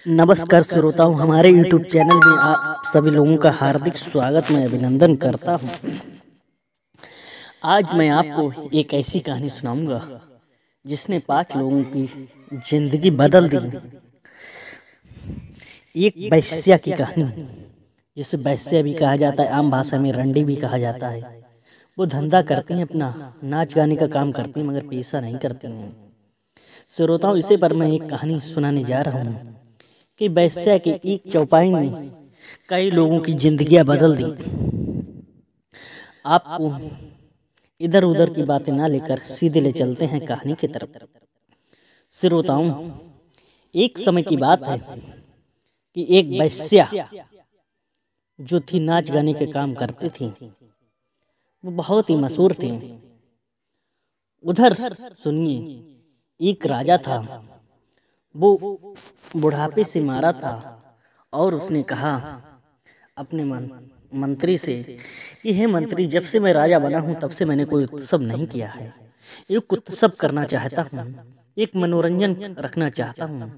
नमस्कार श्रोताओं, हमारे YouTube चैनल में आप सभी लोगों का हार्दिक स्वागत मैं अभिनंदन करता हूं। आज मैं आपको एक ऐसी कहानी सुनाऊंगा जिसने 5 लोगों की जिंदगी बदल दी। एक वैश्या की कहानी, जिसे वैश्या भी कहा जाता है, आम भाषा में रंडी भी कहा जाता है। वो धंधा करती हैं, अपना नाच गाने का काम करती हैं, मगर पैसा नहीं करती हैं। श्रोताओं, इसे पर मैं एक कहानी सुनाने जा रहा हूँ कि वैश्या के एक चौपाई ने कई लोगों की जिंदगियां बदल दी। आपको इधर उधर की बातें ना लेकर सीधे ले चलते हैं कहानी की तरफ। श्रोताओं, एक समय की बात है कि एक वैश्या जो थी नाच गाने के काम करती थी, वो बहुत ही मशहूर थी। उधर सुनिए, एक राजा था, वो बुढ़ापे से मारा था और उसने कहा अपने मंत्री से कि हे मंत्री, जब से मैं राजा बना हूं तब से मैंने कोई उत्सव नहीं किया है। एक उत्सव करना चाहता हूं, एक मनोरंजन रखना चाहता हूं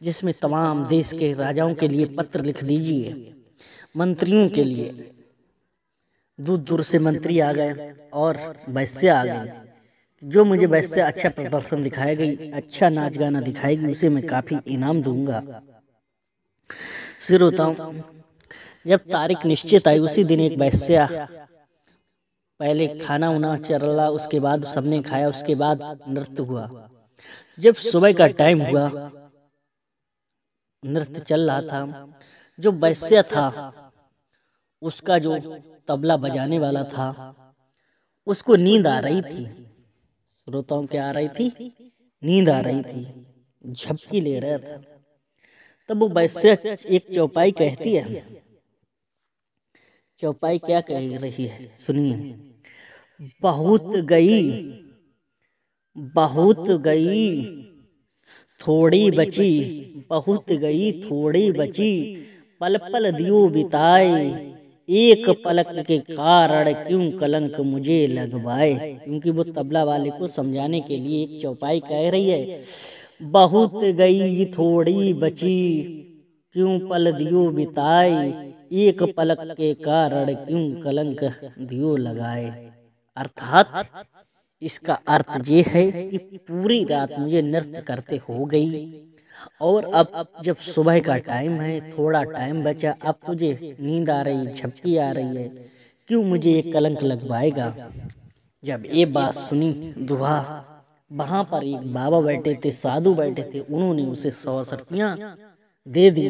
जिसमें तमाम देश के राजाओं के लिए पत्र लिख दीजिए, मंत्रियों के लिए। दूर दूर से मंत्री आ गए और वैश्या आ गई। जो मुझे वैश्या अच्छा प्रदर्शन दिखाएगी, अच्छा नाच गाना दिखाएगी, उसे मैं काफी इनाम दूंगा। श्रोताओं, जब तारीख निश्चित आई, उसी दिन एक वैश्या, पहले खाना उना चला, उसके बाद सबने खाया, उसके बाद नृत्य हुआ। जब सुबह का टाइम हुआ, नृत्य चल रहा था। जो वैश्या था, उसका जो तबला बजाने वाला था, उसको नींद आ रही थी। श्रोताओं, क्या आ रही थी? नींद आ रही थी, झपकी ले रहा था। तब वो वैश्या एक चौपाई कहती है। चौपाई क्या कह रही है, सुनिए। बहुत गई, बहुत गई, थोड़ी बची, बहुत गई, थोड़ी बची, पल पल दियो बिताए, एक पलक के कारण क्यों कलंक मुझे लगवाए। क्योंकि वो तबला वाले को समझाने के लिए एक चौपाई कह रही है। बहुत गई, थोड़ी बची, क्यों पल दियो बिताए, एक पलक के कारण क्यों कलंक दियो लगाए। अर्थात इसका अर्थ ये है कि पूरी रात मुझे नृत्य करते हो गई और अब जब सुबह का टाइम है, थोड़ा टाइम बचा, अब तुझे नींद आ रही, झपकी आ रही है, क्यों मुझे एक कलंक लगवाएगा। जब ये बात सुनी दुहा, वहां पर एक बाबा बैठे थे, साधु बैठे थे, उन्होंने उसे 100 रुपया दे दी।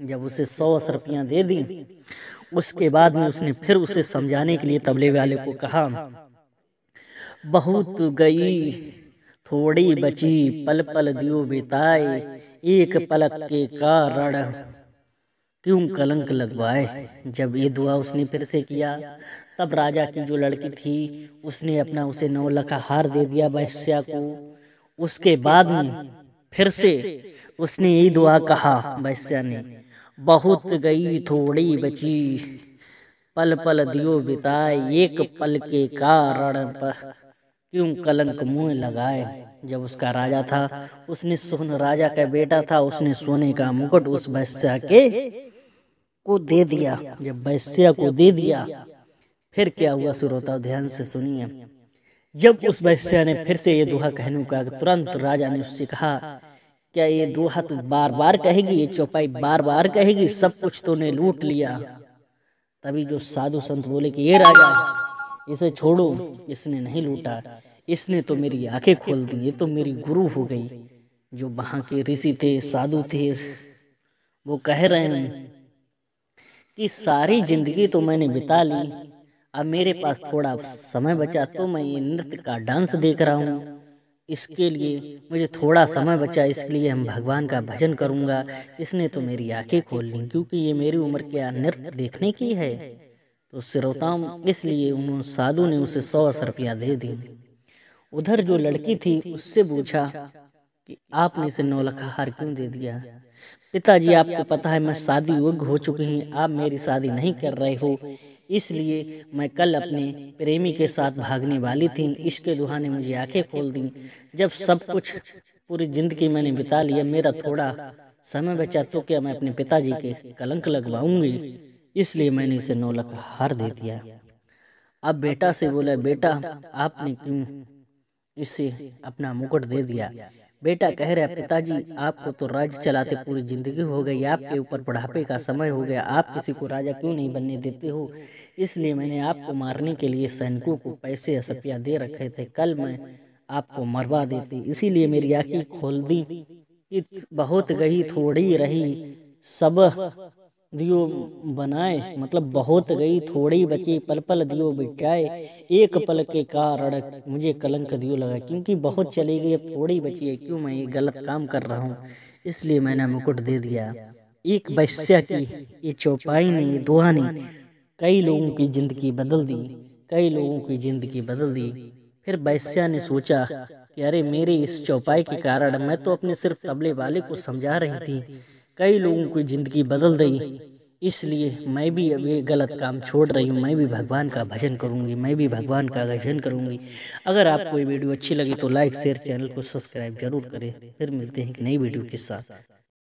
जब उसे 100 रुपया दे दी, उसके बाद में उसने फिर उसे समझाने के लिए तबले वाले को कहा, बहुत गई, थोड़ी बची, पल पल दियो बिताए, एक पलक के कारण क्यों कलंक लगवाए। जब ये दुआ उसने फिर से किया, तब राजा की जो लड़की थी, उसने अपना उसे 9 लाख हार दे दिया वैश्या को। उसके बाद में फिर से उसने यही दुआ कहा वैश्या ने, बहुत गई, थोड़ी बची, पल पल दियो बिताए, एक पल के कारण क्यों कलंक मुँह लगाए। जब उसका राजा था, उसने राजा का बेटा था, उसने सोने का मुकुट उस वैश्या के को दे दिया। जब वैश्या को दे दिया, फिर क्या हुआ श्रोताओ, ध्यान से सुनिए। जब उस वैश्या ने फिर से ये दोहा कहने का, तुरंत राजा ने उससे कहा, क्या ये दोहा तू बार बार कहेगी, ये चौपाई बार बार कहेगी, सब कुछ तूने लूट लिया। तभी जो साधु संत बोले कि ये राजा, इसे छोड़ो, इसने नहीं लूटा, इसने तो मेरी आंखें खोल दी, ये तो मेरी गुरु हो गई। जो वहां के ऋषि थे, साधु थे, वो कह रहे हैं कि सारी जिंदगी तो मैंने बिता ली, अब मेरे पास थोड़ा समय बचा तो मैं ये नृत्य का डांस देख रहा हूँ, इसके लिए मुझे थोड़ा समय बचा, इसलिए हम भगवान का भजन करूँगा। इसने तो मेरी आंखें खोल ली, क्योंकि ये मेरी उम्र क्या नृत्य देखने की है। तो श्रोताओं, इसलिए उन्होंने साधु ने उसे 100 रुपया दे दी। उधर जो लड़की थी, उससे पूछा कि आपने इसे 9 लाख हार क्यों दे दिया। पिताजी, आपको पता है मैं शादी योग्य हो चुकी हूँ, आप मेरी शादी नहीं कर रहे हो, इसलिए मैं कल अपने प्रेमी के साथ भागने वाली थी। इसके दुहा ने मुझे आंखें खोल दी। जब सब कुछ पूरी जिंदगी मैंने बिता लिया, मेरा थोड़ा समय बचा तो क्या मैं अपने पिताजी के कलंक लगवाऊंगी, इसलिए मैंने इसे 9 लाख हार दे दिया। अब बेटा से बोला, बेटा आपने क्यों इसे अपना मुकुट दे दिया? बेटा कह रहा, पिताजी आपको तो राज्य चलाते पूरी जिंदगी हो गई, आपके ऊपर बुढ़ापे का समय हो गया, आप किसी को राजा क्यों नहीं बनने देते हो? इसलिए मैंने आपको मारने के लिए सैनिकों को पैसे असपिया दे रखे थे, कल मैं आपको मरवा देती, इसीलिए मेरी आंखें खोल दी कि बहुत गई थोड़ी रही सब दियो बनाए, मतलब बहुत गई थोड़ी बची पल पल दियो बिटाए, एक पल के कारण मुझे कलंक दियो लगा। क्योंकि बहुत चली गई, अब थोड़ी बची है, क्यों मैं ये गलत काम कर रहा हूँ, इसलिए मैंने मुकुट दे दिया। एक वेश्या की ये चौपाई ने, ये दोहा ने कई लोगों की जिंदगी बदल दी, कई लोगों की जिंदगी बदल दी। फिर वेश्या ने सोचा कि अरे मेरे इस चौपाई के कारण मैं तो अपने सिर्फ तबले वाले को समझा रही थी, कई लोगों की जिंदगी बदल गई, इसलिए मैं भी अब ये गलत काम छोड़ रही हूँ, मैं भी भगवान का भजन करूँगी, मैं भी भगवान का भजन करूँगी। अगर आपको ये वीडियो अच्छी लगी तो लाइक शेयर, चैनल को सब्सक्राइब जरूर करें। फिर मिलते हैं एक नई वीडियो के साथ।